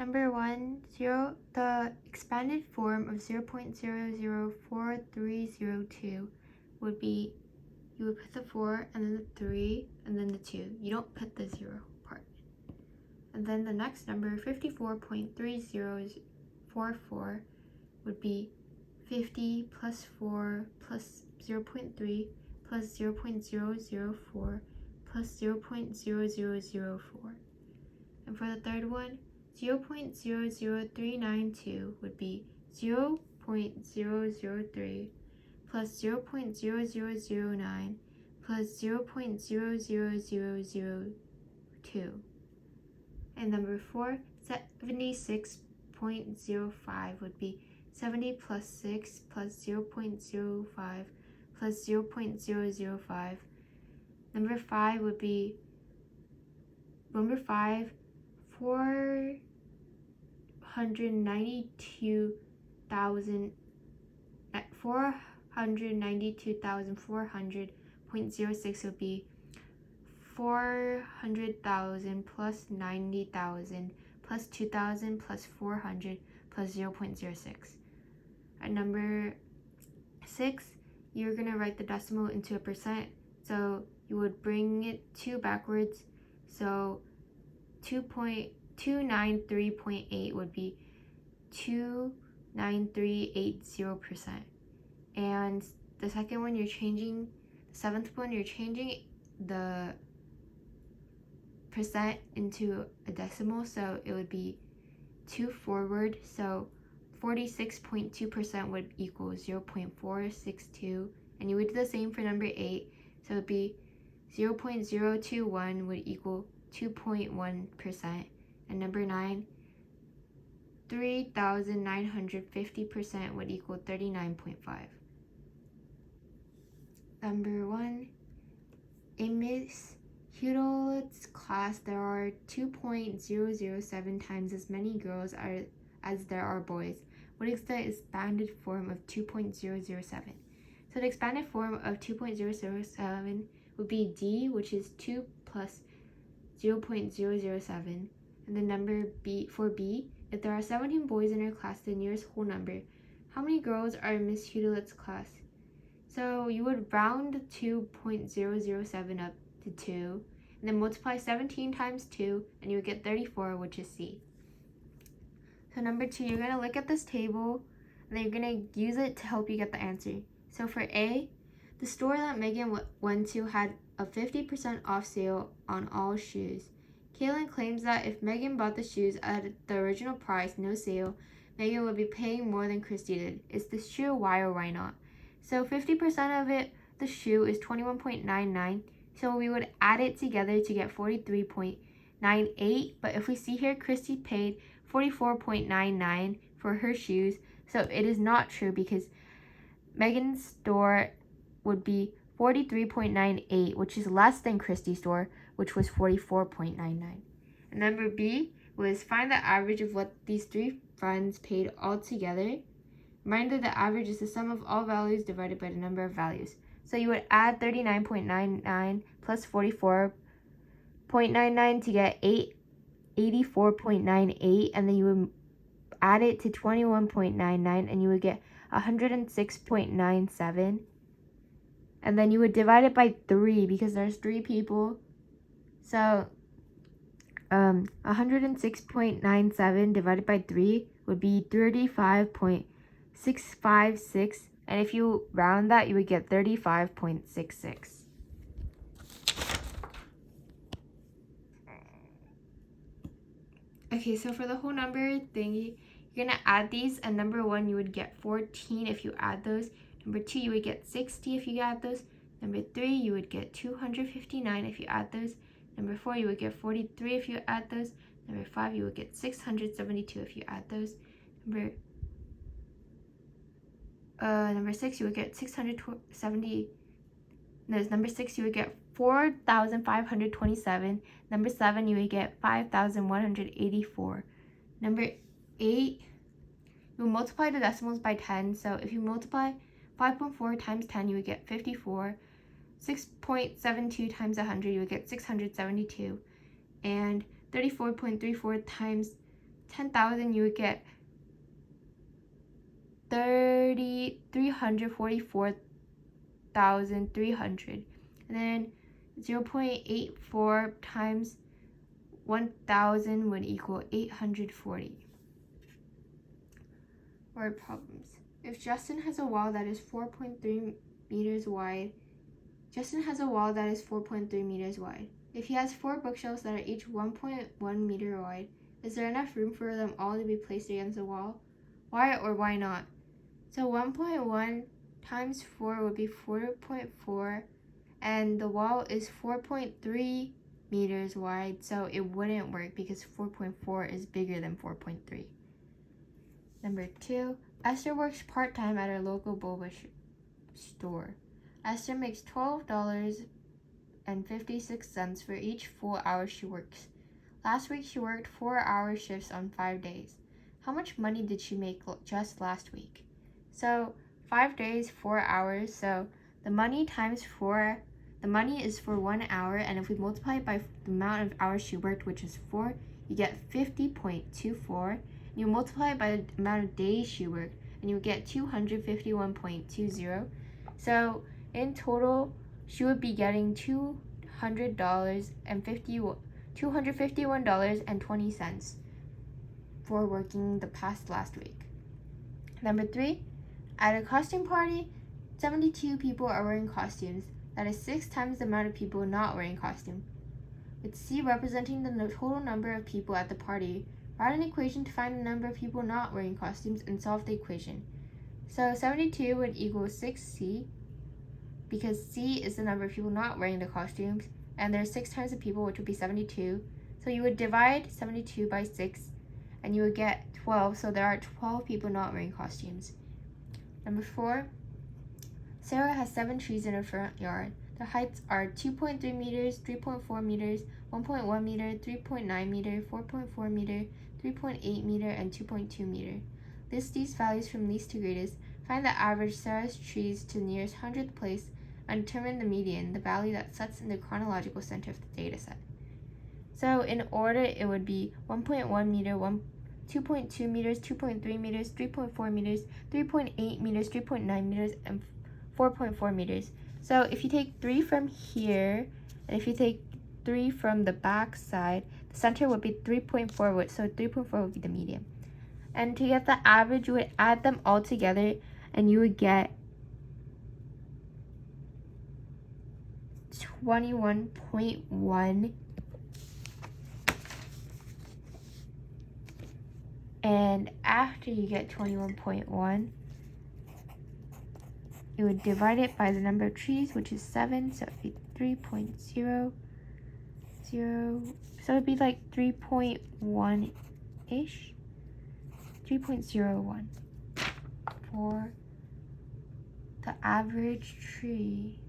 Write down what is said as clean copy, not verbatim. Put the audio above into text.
Number 1, the expanded form of 0.004302 would be, you would put the 4 and then the 3 and then the 2. You don't put the 0 part. And then the next number, 54.3044, would be 50 plus 4 plus 0.3 plus 0.004 plus 0.0004. And for the third one, 0.00392 would be 0.003 plus 0.0009 plus 0.00002. And number 4, 76.05 would be 70 plus 6 plus 0.05 plus 0.005. Number 5 would be 492,400.06 would be 400,000 plus 90,000 plus 2,000 plus 400 plus 0.06. At number 6, you're going to write the decimal into a percent. So you would bring it 2 backwards. So 293.8 would be 29380%. And the second one, the seventh one, you're changing the percent into a decimal. So it would be 2 forward. So 46.2% would equal 0.462. And you would do the same for number 8. So it would be 0.021 would equal 2.1%. And number 9, 3,950% would equal 39.5. Number 1, in Miss Hewlett's class, there are 2.007 times as many girls as there are boys. What is the expanded form of 2.007? So the expanded form of 2.007 would be D, which is 2 plus 0.007. And the number B, for B, if there are 17 boys in her class, the nearest whole number. How many girls are in Miss Hewlett's class? So you would round 2.007 up to 2, and then multiply 17 times 2, and you would get 34, which is C. So number 2, you're going to look at this table, and then you're going to use it to help you get the answer. So for A, the store that Megan went to had a 50% off sale on all shoes. Kaylin claims that if Megan bought the shoes at the original price, no sale, Megan would be paying more than Christy did. Is this true? Why or why not? So 50% of it, the shoe, is 21.99. So we would add it together to get 43.98. But if we see here, Christy paid 44.99 for her shoes. So it is not true because Megan's store would be 43.98, which is less than Christy's store, which was 44.99. And number B was find the average of what these 3 friends paid all together. Reminder, the average is the sum of all values divided by the number of values. So you would add 39.99 plus 44.99 to get 84.98, and then you would add it to 21.99, and you would get 106.97. And then you would divide it by 3 because there's 3 people. So 106.97 divided by 3 would be 35.656. And if you round that, you would get 35.66. Okay, so for the whole number thingy, you're going to add these. And number 1, you would get 14 if you add those. Number 2, you would get 60 if you add those. Number 3, you would get 259 if you add those. Number 4, you would get 43 if you add those. Number 5, you would get 672 if you add those. Number 6, you would get 670. No, number 6, you would get 4,527. Number 7, you would get 5,184. Number 8, you will multiply the decimals by 10. So if you multiply 5.4 times 10, you would get 54. 6.72 times 100, you would get 672. And 34.34 times 10,000, you would get 344,300. And then 0.84 times 1,000 would equal 840. Word problems. If Justin has a wall that is 4.3 meters wide, If he has 4 bookshelves that are each 1.1 meter wide, is there enough room for them all to be placed against the wall? Why or why not? So 1.1 times 4 would be 4.4, and the wall is 4.3 meters wide, so it wouldn't work because 4.4 is bigger than 4.3. Number 2, Esther works part-time at her local boba store. Esther makes $12.56 for each full hour she works. Last week she worked 4-hour shifts on 5 days. How much money did she make just last week? So 5 days, 4 hours, so the money times 4, the money is for 1 hour, and if we multiply it by the amount of hours she worked, which is 4, you get 50.24. You multiply it by the amount of days she worked, and you get 251.20. So in total, she would be getting $251.20 for working the past last week. Number 3, at a costume party, 72 people are wearing costumes. That is 6 times the amount of people not wearing costumes. With C representing the total number of people at the party, write an equation to find the number of people not wearing costumes and solve the equation. So 72 would equal 6C, because C is the number of people not wearing the costumes, and there's 6 times the people, which would be 72. So you would divide 72 by 6, and you would get 12, so there are 12 people not wearing costumes. Number 4, Sarah has 7 trees in her front yard. The heights are 2.3 meters, 3.4 meters, 1.1 meter, 3.9 meter, 4.4 meter, 3.8 meter, and 2.2 meter. List these values from least to greatest. Find the average Sarah's trees to the nearest 100th place and determine the median, the value that sets in the chronological center of the data set. So in order, it would be 1.1 meter, 2.2 meters, 2.3 meters, 3.4 meters, 3.8 meters, 3.9 meters, and 4.4 meters. So if you take 3 from here, and if you take 3 from the back side, the center would be 3.4, so 3.4 would be the median. And to get the average, you would add them all together, and you would get 21.1. And after you get 21.1, you would divide it by the number of trees, which is 7, so it would be 3.00. So it would be like 3.1-ish. 3.01 for the average tree.